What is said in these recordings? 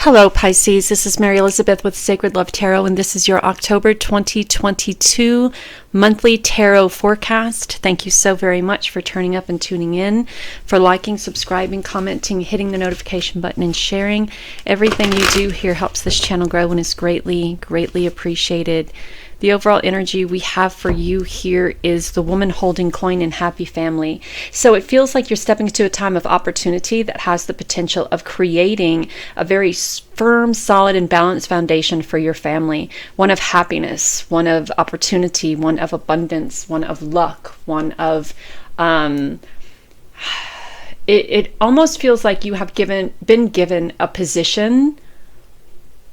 Hello, Pisces. This is Mary Elizabeth with Sacred Love Tarot, and this is your October 2022 monthly tarot forecast. Thank you so very much for turning up and tuning in, for liking, subscribing, commenting, hitting the notification button, and sharing. Everything you do here helps this channel grow and is greatly, greatly appreciated. The overall energy we have for you here is the woman holding coin and happy family. So it feels like you're stepping into a time of opportunity that has the potential of creating a very firm, solid, and balanced foundation for your family. One of happiness, one of opportunity, one of abundance, one of luck, one of... It almost feels like you have been given a position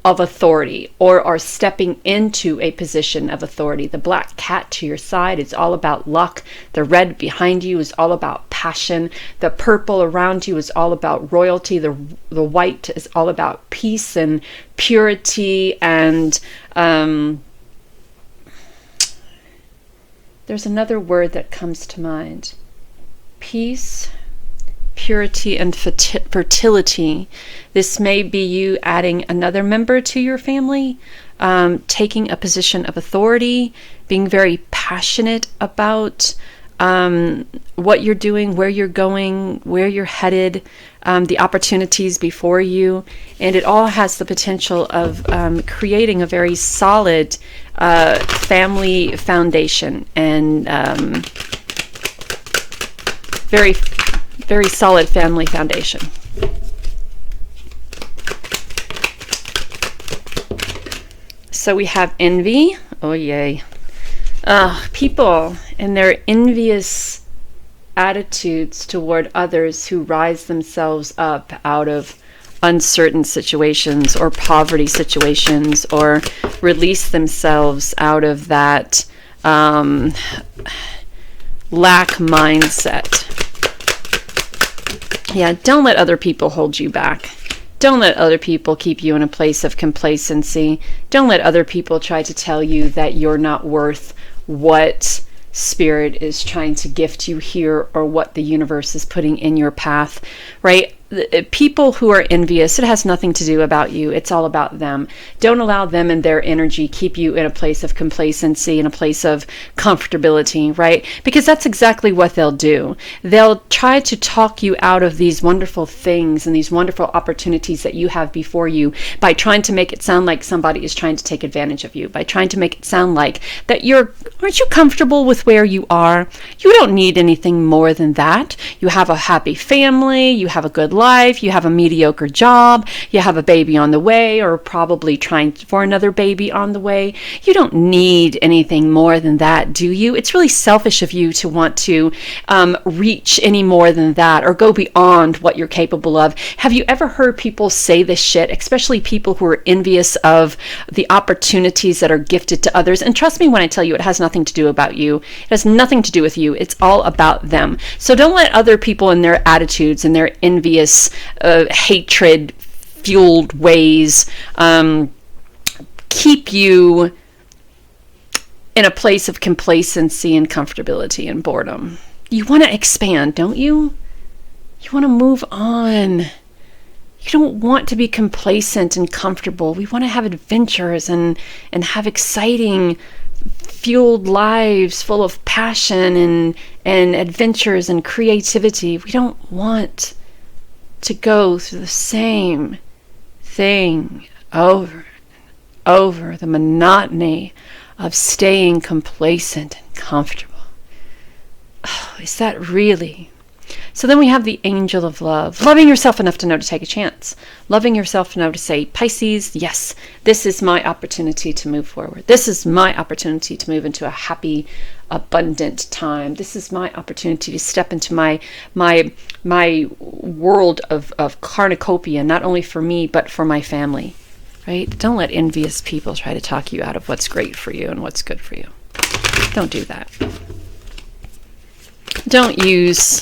of authority, or are stepping into a position of authority. The black cat to your side is all about luck. The red behind you is all about passion. The purple around you is all about royalty. The white is all about peace and purity. And there's another word that comes to mind. Peace, purity, and fertility. This may be you adding another member to your family, taking a position of authority, being very passionate about what you're doing, where you're going, where you're headed, the opportunities before you. And it all has the potential of creating a very solid family foundation, and very solid family foundation. So we have envy. Oh, yay. People and their envious attitudes toward others who rise themselves up out of uncertain situations or poverty situations, or release themselves out of that lack mindset. Yeah, don't let other people hold you back. Don't let other people keep you in a place of complacency. Don't let other people try to tell you that you're not worth what Spirit is trying to gift you here, or what the universe is putting in your path, right? People who are envious, it has nothing to do about you. It's all about them. Don't allow them and their energy keep you in a place of complacency, in a place of comfortability, right? Because that's exactly what they'll do. They'll try to talk you out of these wonderful things and these wonderful opportunities that you have before you, by trying to make it sound like somebody is trying to take advantage of you, by trying to make it sound like that aren't you comfortable with where you are? You don't need anything more than that. You have a happy family, you have a good life, you have a mediocre job, you have a baby on the way, or probably trying for another baby on the way. You don't need anything more than that, do you? It's really selfish of you to want to reach any more than that, or go beyond what you're capable of. Have you ever heard people say this shit, especially people who are envious of the opportunities that are gifted to others? And trust me when I tell you, it has nothing to do about you. It has nothing to do with you. It's all about them. So don't let other people and their attitudes and their envious hatred fueled ways keep you in a place of complacency and comfortability and boredom. You want to expand, don't you? You want to move on. You don't want to be complacent and comfortable. We want to have adventures and have exciting, fueled lives full of passion and adventures and creativity. We don't want to go through the same thing over and over, the monotony of staying complacent and comfortable. Oh, is that really? So then we have the angel of love, loving yourself enough to know to take a chance, loving yourself to know to say, Pisces, yes, this is my opportunity to move forward. This is my opportunity to move into a happy, abundant time. This is my opportunity to step into my world of cornucopia, not only for me, but for my family, right? Don't let envious people try to talk you out of what's great for you and what's good for you. Don't do that. Don't use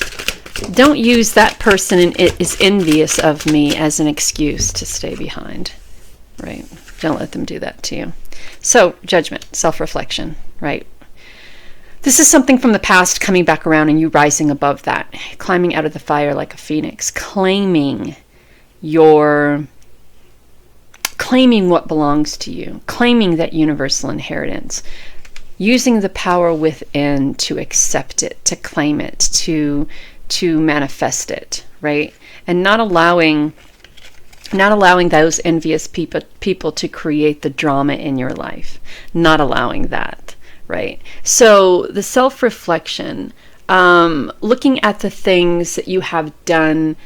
that person is envious of me as an excuse to stay behind, right? Don't let them do that to you. So, judgment, self-reflection, right? This is something from the past coming back around and you rising above that, climbing out of the fire like a phoenix, claiming your claiming what belongs to you, claiming that universal inheritance, using the power within to accept it, to claim it, to manifest it, right? And not allowing those envious people to create the drama in your life, not allowing that, right? So the self-reflection, looking at the things that you have done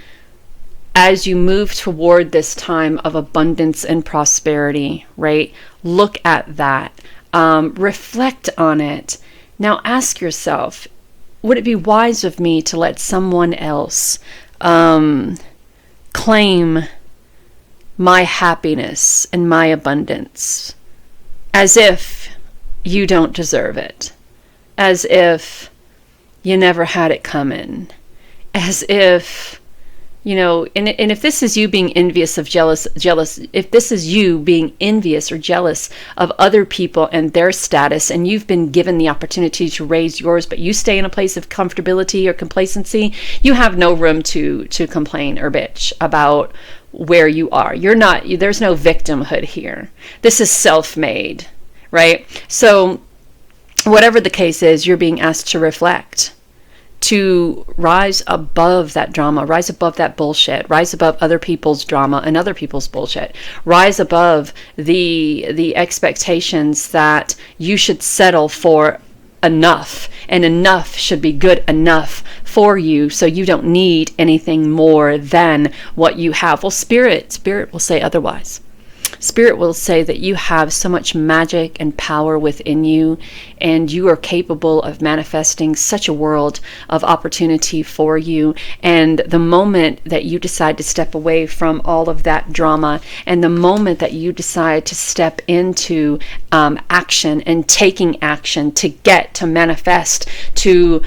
as you move toward this time of abundance and prosperity, right? Look at that. Reflect on it. Now ask yourself, would it be wise of me to let someone else claim my happiness and my abundance as if you don't deserve it, as if you never had it coming, as if, and if this is you being envious of jealous, if this is you being envious or jealous of other people and their status, and you've been given the opportunity to raise yours, but you stay in a place of comfortability or complacency, you have no room to complain or bitch about where you are. There's no victimhood here. This is self-made, right? So whatever the case is, you're being asked to reflect, to rise above that drama, rise above that bullshit, rise above other people's drama and other people's bullshit, rise above the expectations that you should settle for enough, and enough should be good enough for you, so you don't need anything more than what you have. Well, spirit will say otherwise. Spirit will say that you have so much magic and power within you, and you are capable of manifesting such a world of opportunity for you. And the moment that you decide to step away from all of that drama, and the moment that you decide to step into action and taking action to manifest, to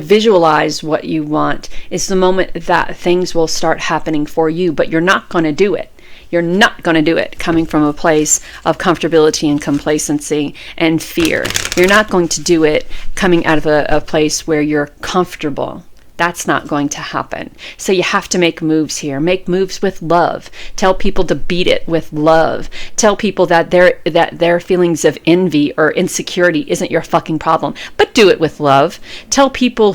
visualize what you want, is the moment that things will start happening for you. But you're not going to do it. You're not going to do it coming from a place of comfortability and complacency and fear. You're not going to do it coming out of a place where you're comfortable. That's not going to happen. So you have to make moves here. Make moves with love. Tell people to beat it with love. Tell people that their feelings of envy or insecurity isn't your fucking problem, but do it with love. Tell the people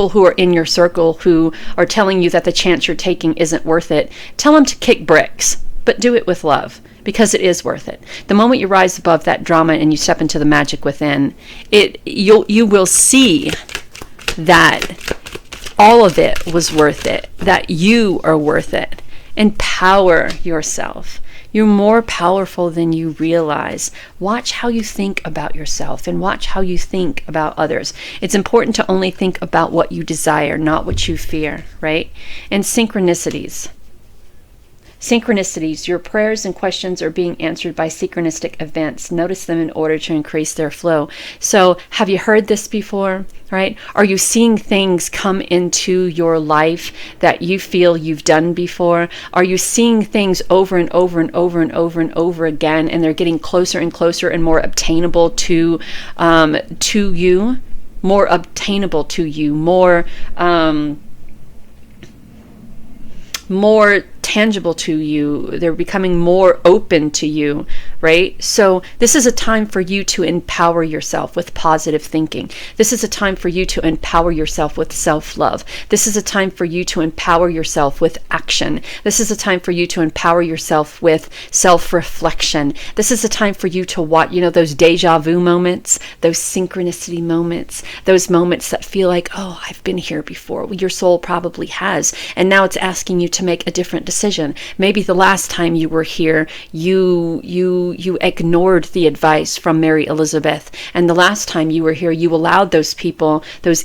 who are in your circle who are telling you that the chance you're taking isn't worth it, tell them to kick bricks, but do it with love, because it is worth it. The moment you rise above that drama and you step into the magic within, you will see that all of it was worth it, that you are worth it. Empower yourself. You're more powerful than you realize. Watch how you think about yourself and watch how you think about others. It's important to only think about what you desire, not what you fear, right? And synchronicities. Synchronicities, your prayers and questions are being answered by synchronistic events. Notice them in order to increase their flow. So have you heard this before, right? Are you seeing things come into your life that you feel you've done before? Are you seeing things over and over and over and over and over again, and they're getting closer and closer and more obtainable to you, more obtainable to you, more tangible to you? They're becoming more open to you, right? So this is a time for you to empower yourself with positive thinking. This is a time for you to empower yourself with self-love. This is a time for you to empower yourself with action. This is a time for you to empower yourself with self-reflection. This is a time for you to watch, those deja vu moments, those synchronicity moments, those moments that feel like, oh, I've been here before. Well, your soul probably has. And now it's asking you to make a different decision. Maybe the last time you were here, you ignored the advice from Mary Elizabeth, and the last time you were here, you allowed those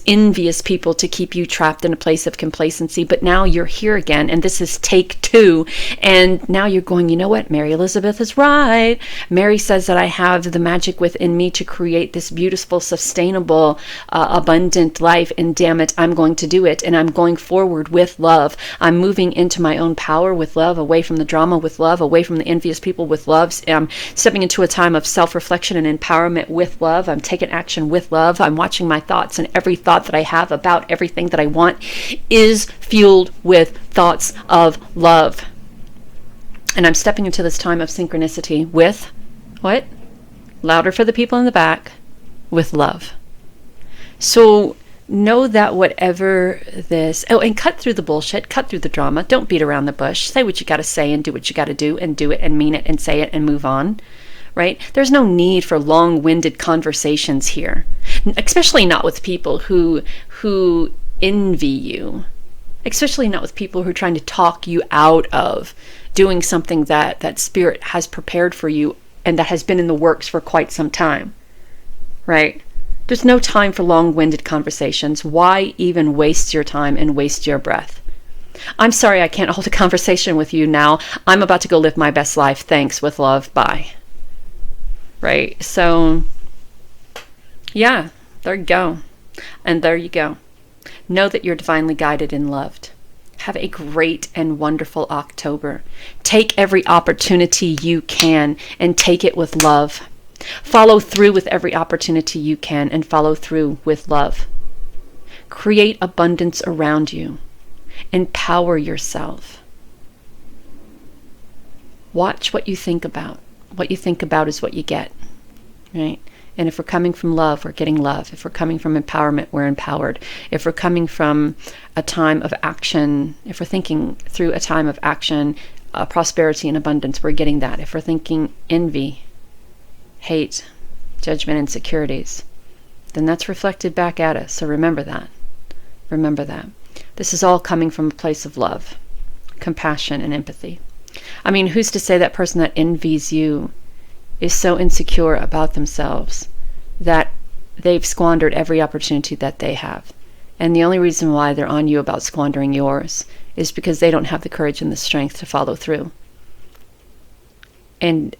envious people to keep you trapped in a place of complacency. But now you're here again, and this is take 2, and now you're going, you know what? Mary Elizabeth is right. Mary says that I have the magic within me to create this beautiful, sustainable, abundant life, and damn it, I'm going to do it, and I'm going forward with love. I'm moving into my own power power with love, away from the drama with love, away from the envious people with love. I'm stepping into a time of self-reflection and empowerment with love. I'm taking action with love. I'm watching my thoughts, and every thought that I have about everything that I want is fueled with thoughts of love. And I'm stepping into this time of synchronicity with what? Louder for the people in the back, with love. So know that whatever this, and cut through the bullshit, cut through the drama. Don't beat around the bush. Say what you got to say and do what you got to do, and do it and mean it and say it and move on, right? There's no need for long-winded conversations here, especially not with people who envy you, especially not with people who are trying to talk you out of doing something that spirit has prepared for you and that has been in the works for quite some time, right? There's no time for long-winded conversations. Why even waste your time and waste your breath? I'm sorry I can't hold a conversation with you now. I'm about to go live my best life. Thanks, with love. Bye. Right? So, yeah, there you go. And there you go. Know that you're divinely guided and loved. Have a great and wonderful October. Take every opportunity you can and take it with love. Follow through with every opportunity you can and follow through with love. Create abundance around you. Empower yourself. Watch what you think about. What you think about is what you get, right? And if we're coming from love, we're getting love. If we're coming from empowerment, we're empowered. If we're coming from a time of action, if we're thinking through a time of action, prosperity and abundance, we're getting that. If we're thinking envy, hate, judgment, insecurities, then that's reflected back at us. So remember that. Remember that. This is all coming from a place of love, compassion, and empathy. I mean, who's to say that person that envies you is so insecure about themselves that they've squandered every opportunity that they have? And the only reason why they're on you about squandering yours is because they don't have the courage and the strength to follow through. And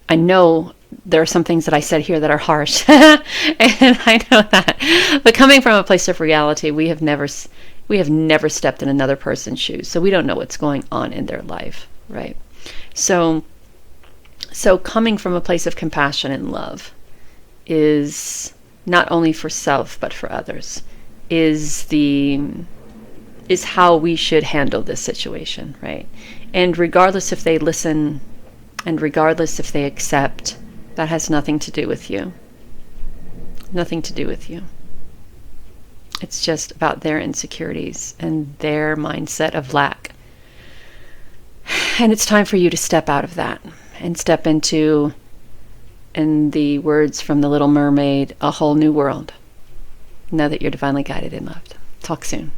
I know there are some things that I said here that are harsh, and I know that. But coming from a place of reality, we have never stepped in another person's shoes, so we don't know what's going on in their life, right? So coming from a place of compassion and love is not only for self but for others. Is how we should handle this situation, right? And regardless if they listen, and regardless if they accept, that has nothing to do with you. Nothing to do with you. It's just about their insecurities and their mindset of lack. And it's time for you to step out of that and step into, in the words from The Little Mermaid, a whole new world. Know that you're divinely guided and loved. Talk soon.